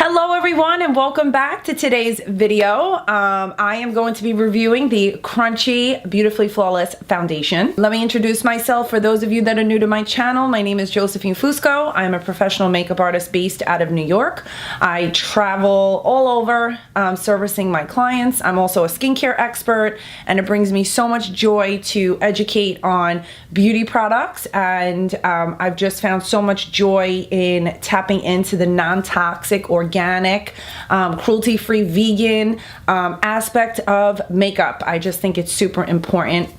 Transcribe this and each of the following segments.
Hello everyone and welcome back to today's video. I am going to be reviewing the Crunchi Beautifully Flawless Foundation. Let me introduce myself for those of you that are new to my channel. My name is Josephine Fusco. I'm a professional makeup artist based out of New York. I travel all over servicing my clients. I'm also a skincare expert, and it brings me so much joy to educate on beauty products, and I've just found so much joy in tapping into the non-toxic, organic, cruelty-free, vegan aspect of makeup. I just think it's super important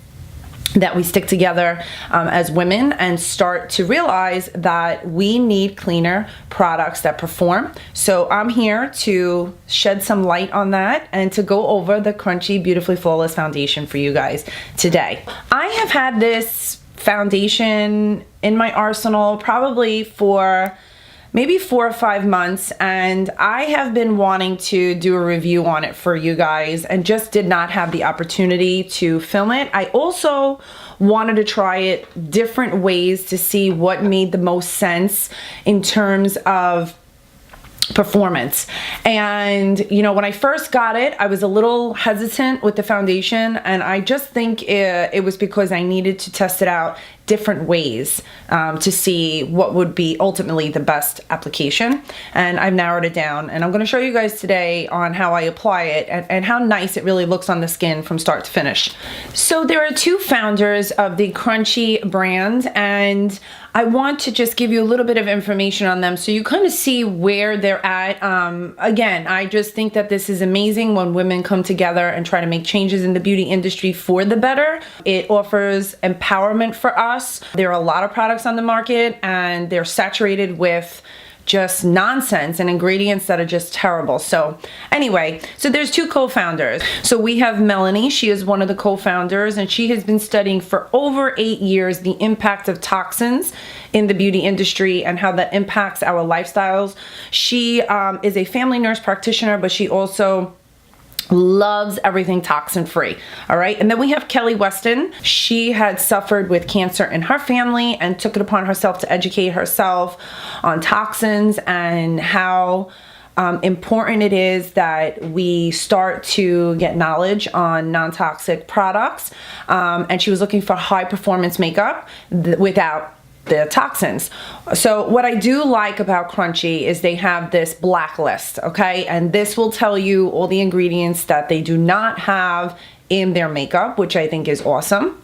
that we stick together as women and start to realize that we need cleaner products that perform. So I'm here to shed some light on that and to go over the Crunchi Beautifully Flawless Foundation for you guys today. I have had this foundation in my arsenal probably for maybe 4 or 5 months, and I have been wanting to do a review on it for you guys and just did not have the opportunity to film it. I also wanted to try it different ways to see what made the most sense in terms of performance. And you know, when I first got it, I was a little hesitant with the foundation, and I just think it was because I needed to test it out different ways to see what would be ultimately the best application. And I've narrowed it down, and I'm going to show you guys today on how I apply it and how nice it really looks on the skin from start to finish. So there are two founders of the Crunchi brand, and I want to just give you a little bit of information on them so you kind of see where they're at. Again, I just think that this is amazing when women come together and try to make changes in the beauty industry for the better. It offers empowerment for us. There are a lot of products on the market, and they're saturated with just nonsense and ingredients that are just terrible. So anyway, so there's two co-founders. So we have Melanie. She is one of the co-founders, and she has been studying for over 8 years the impact of toxins in the beauty industry and how that impacts our lifestyles. She is a family nurse practitioner, but she also loves everything toxin free. All right. And then we have Kelly Weston. She had suffered with cancer in her family and took it upon herself to educate herself on toxins and how important it is that we start to get knowledge on non-toxic products. And she was looking for high performance makeup without the toxins. So what I do like about Crunchi is they have this blacklist, okay? And this will tell you all the ingredients that they do not have in their makeup, which I think is awesome.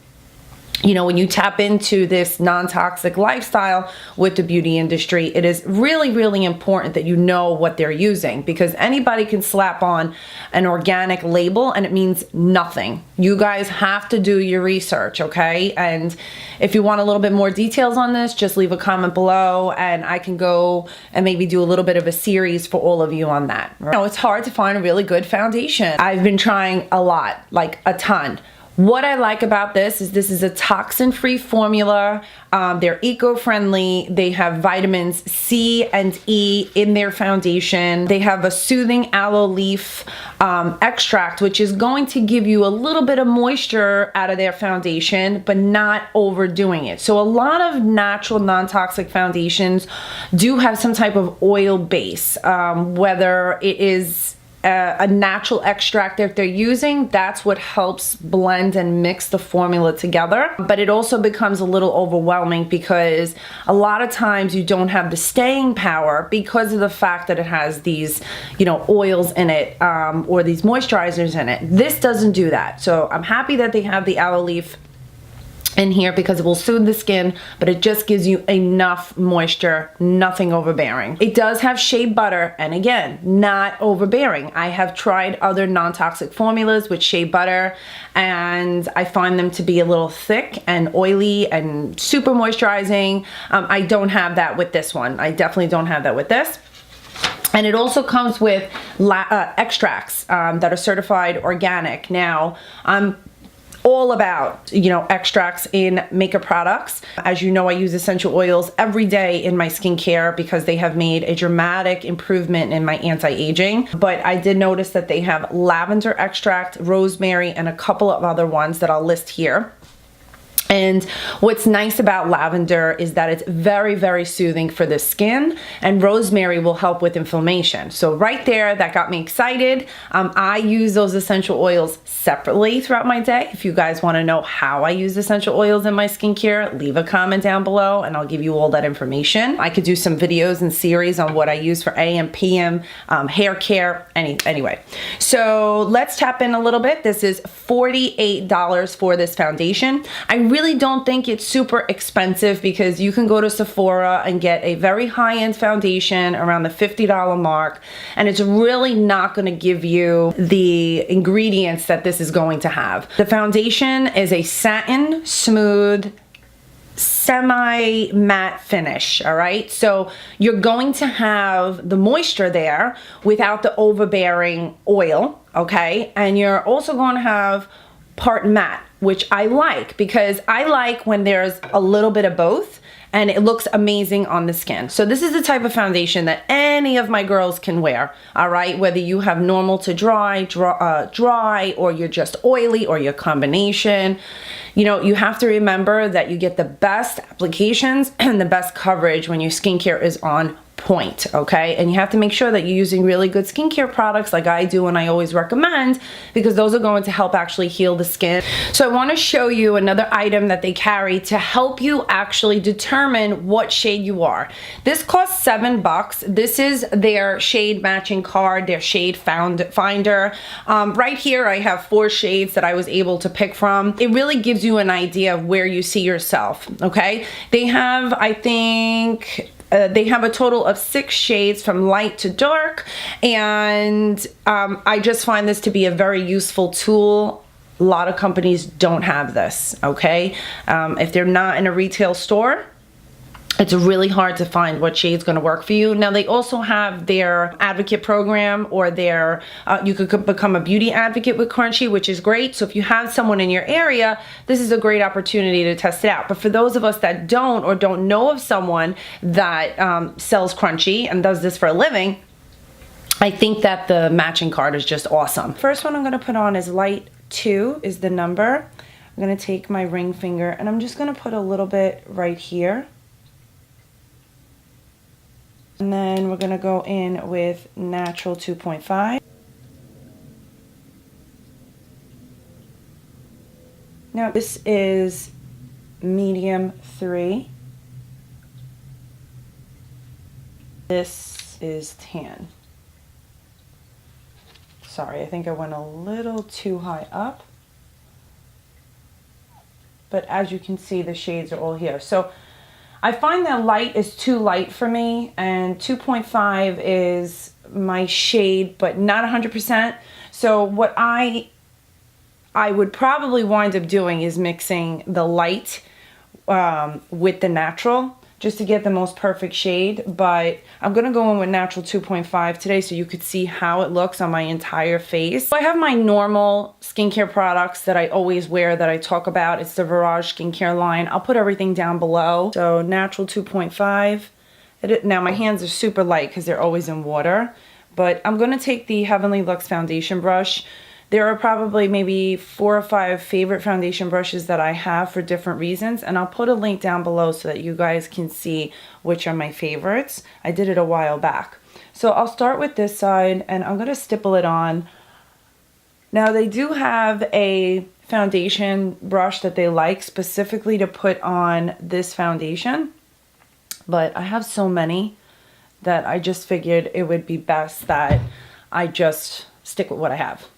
You know, when you tap into this non-toxic lifestyle with the beauty industry, it is really, really important that you know what they're using, because anybody can slap on an organic label and it means nothing. You guys have to do your research, okay? And if you want a little bit more details on this, just leave a comment below and I can go and maybe do a little bit of a series for all of you on that. You know, it's hard to find a really good foundation. I've been trying a lot, like a ton. What I like about this is a toxin-free formula. They're eco-friendly. They have vitamins C and E in their foundation. They have a soothing aloe leaf extract, which is going to give you a little bit of moisture out of their foundation, but not overdoing it. So a lot of natural non-toxic foundations do have some type of oil base, whether it is a natural extract that they're using. That's what helps blend and mix the formula together. But it also becomes a little overwhelming because a lot of times you don't have the staying power because of the fact that it has these, you know, oils in it or these moisturizers in it. This doesn't do that. So I'm happy that they have the aloe leaf in here because it will soothe the skin, but it just gives you enough moisture, nothing overbearing. It does have shea butter, and again, not overbearing. I have tried other non-toxic formulas with shea butter, and I find them to be a little thick and oily and super moisturizing. I don't have that with this one. I definitely don't have that with this. And it also comes with extracts that are certified organic. Now, I'm all about, you know, extracts in makeup products. As you know, I use essential oils every day in my skincare because they have made a dramatic improvement in my anti-aging. But I did notice that they have lavender extract, rosemary, and a couple of other ones that I'll list here. And what's nice about lavender is that it's very, very soothing for the skin, and rosemary will help with inflammation. So right there, that got me excited. I use those essential oils separately throughout my day. If you guys want to know how I use essential oils in my skincare, leave a comment down below and I'll give you all that information. I could do some videos and series on what I use for AM, PM, hair care, anyway. So let's tap in a little bit. This is $48 for this foundation. I really don't think it's super expensive because you can go to Sephora and get a very high-end foundation around the $50 mark, and it's really not going to give you the ingredients that this is going to have. The foundation is a satin smooth semi-matte finish, all right? So you're going to have the moisture there without the overbearing oil, okay? And you're also going to have part matte, which I like because I like when there's a little bit of both and it looks amazing on the skin. So this is the type of foundation that any of my girls can wear, all right? Whether you have normal to dry, or you're just oily, or your combination. You know, you have to remember that you get the best applications and the best coverage when your skincare is on point, okay? And you have to make sure that you're using really good skincare products like I do and I always recommend, because those are going to help actually heal the skin. So I want to show you another item that they carry to help you actually determine what shade you are. This costs $7. This is their shade matching card, their shade finder. Right here I have 4 shades that I was able to pick from. It really gives you an idea of where you see yourself, okay? They have, I think, they have a total of 6 shades from light to dark, and I just find this to be a very useful tool. A lot of companies don't have this, okay? If they're not in a retail store, it's really hard to find what shade's going to work for you. Now, they also have their advocate program, or their you could become a beauty advocate with Crunchi, which is great. So if you have someone in your area, this is a great opportunity to test it out. But for those of us that don't, or don't know of someone that sells Crunchi and does this for a living, I think that the matching card is just awesome. First one I'm going to put on is light 2 is the number. I'm going to take my ring finger and I'm just going to put a little bit right here. And then we're going to go in with natural 2.5. Now this is medium 3. This is tan. Sorry, I think I went a little too high up. But as you can see, the shades are all here. So I find that light is too light for me, and 2.5 is my shade, but not 100%. So what I would probably wind up doing is mixing the light with the natural, just to get the most perfect shade. But I'm gonna go in with natural 2.5 today so you could see how it looks on my entire face. So I have my normal skincare products that I always wear, that I talk about. It's the Virage skincare line. I'll put everything down below. So natural 2.5. Now my hands are super light because they're always in water, but I'm gonna take the Heavenly Luxe foundation brush. There are probably maybe 4 or 5 favorite foundation brushes that I have for different reasons, and I'll put a link down below so that you guys can see which are my favorites. I did it a while back. So I'll start with this side and I'm going to stipple it on. Now they do have a foundation brush that they like specifically to put on this foundation, but I have so many that I just figured it would be best that I just stick with what I have.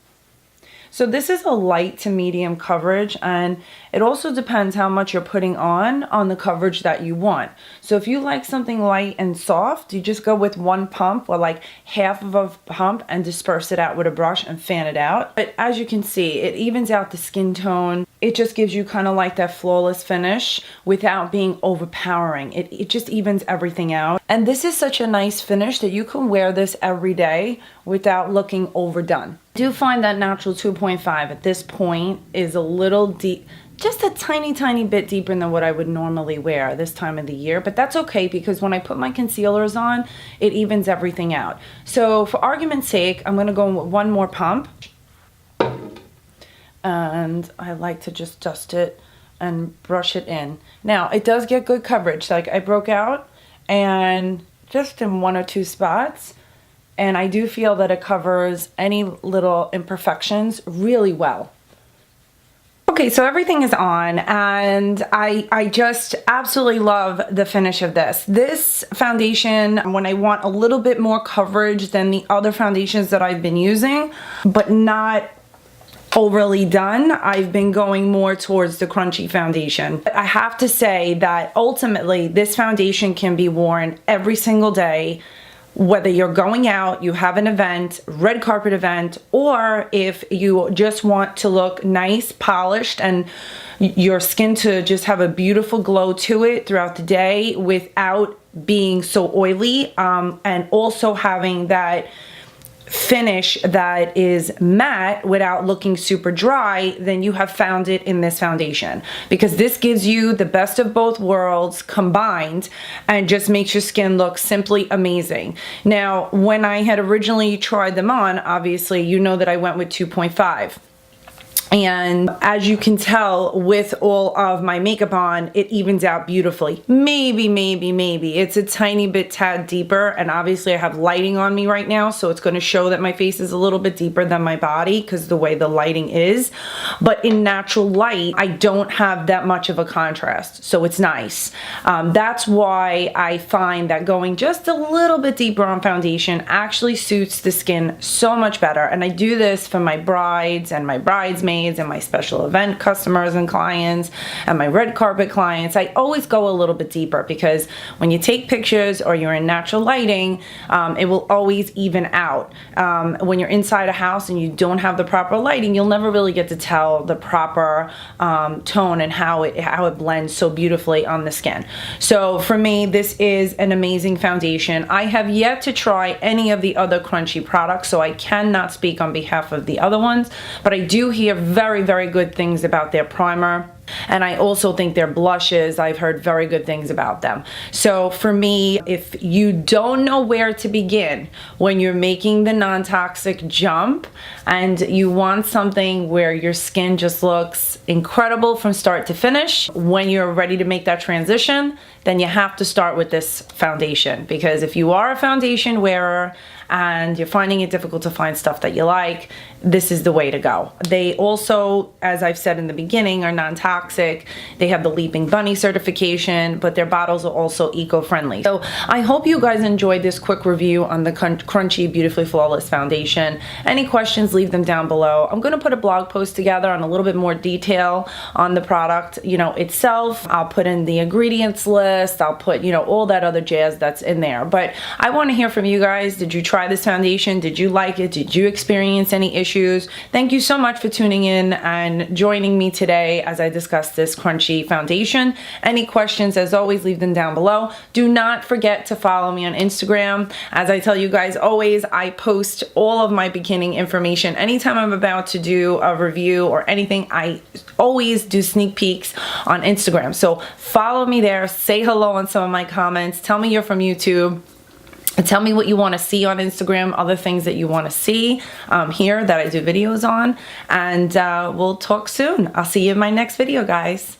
So this is a light to medium coverage, and it also depends how much you're putting on the coverage that you want. So if you like something light and soft, you just go with 1 pump, or like half of a pump, and disperse it out with a brush and fan it out. But as you can see, it evens out the skin tone. It just gives you kind of like that flawless finish without being overpowering. It just evens everything out. And this is such a nice finish that you can wear this every day without looking overdone. I do find that natural 2.5 at this point is a little deep, just a tiny bit deeper than what I would normally wear this time of the year, but that's okay because when I put my concealers on, it evens everything out. So for argument's sake, I'm gonna go in with 1 more pump, and I like to just dust it and brush it in. Now, it does get good coverage. Like, I broke out and just in 1 or 2 spots, and I do feel that it covers any little imperfections really well. Okay, so everything is on, and I just absolutely love the finish of this. This foundation, when I want a little bit more coverage than the other foundations that I've been using, but not overly done, I've been going more towards the Crunchi foundation. I have to say that ultimately this foundation can be worn every single day, whether you're going out, you have an event, red carpet event, or if you just want to look nice, polished, and your skin to just have a beautiful glow to it throughout the day without being so oily, and also having that finish that is matte without looking super dry, then you have found it in this foundation, because this gives you the best of both worlds combined and just makes your skin look simply amazing. Now, when I had originally tried them on, obviously you know that I went with 2.5. And as you can tell with all of my makeup on, it evens out beautifully. Maybe it's a tiny bit tad deeper, and obviously I have lighting on me right now, so it's going to show that my face is a little bit deeper than my body because the way the lighting is. But in natural light, I don't have that much of a contrast, so it's nice. That's why I find that going just a little bit deeper on foundation actually suits the skin so much better. And I do this for my brides and my bridesmaids and my special event customers and clients and my red carpet clients. I always go a little bit deeper, because when you take pictures or you're in natural lighting, it will always even out. When you're inside a house and you don't have the proper lighting, you'll never really get to tell the proper tone and how it blends so beautifully on the skin. So for me, this is an amazing foundation. I have yet to try any of the other Crunchi products, so I cannot speak on behalf of the other ones, but I do hear very good things about their primer. And I also think their blushes, I've heard very good things about them. So for me, if you don't know where to begin when you're making the non-toxic jump and you want something where your skin just looks incredible from start to finish, when you're ready to make that transition, then you have to start with this foundation. Because if you are a foundation wearer and you're finding it difficult to find stuff that you like, this is the way to go. They also, as I've said in the beginning, are non-toxic. They have the Leaping Bunny certification, but their bottles are also eco-friendly. So I hope you guys enjoyed this quick review on the Crunchi Beautifully Flawless Foundation. Any questions, leave them down below. I'm gonna put a blog post together on a little bit more detail on the product, itself. I'll put in the ingredients list. I'll put, all that other jazz that's in there. But I wanna hear from you guys. Did you try this foundation? Did you like it? Did you experience any issues? Thank you so much for tuning in and joining me today as I discuss this Crunchi foundation. Any questions, as always, leave them down below. Do not forget to follow me on Instagram. As I tell you guys always, I post all of my beginning information. Anytime I'm about to do a review or anything, I always do sneak peeks on Instagram. So follow me there, say hello on some of my comments, tell me you're from YouTube. Tell me what you want to see on Instagram, other things that you want to see here that I do videos on, and we'll talk soon. I'll see you in my next video, guys.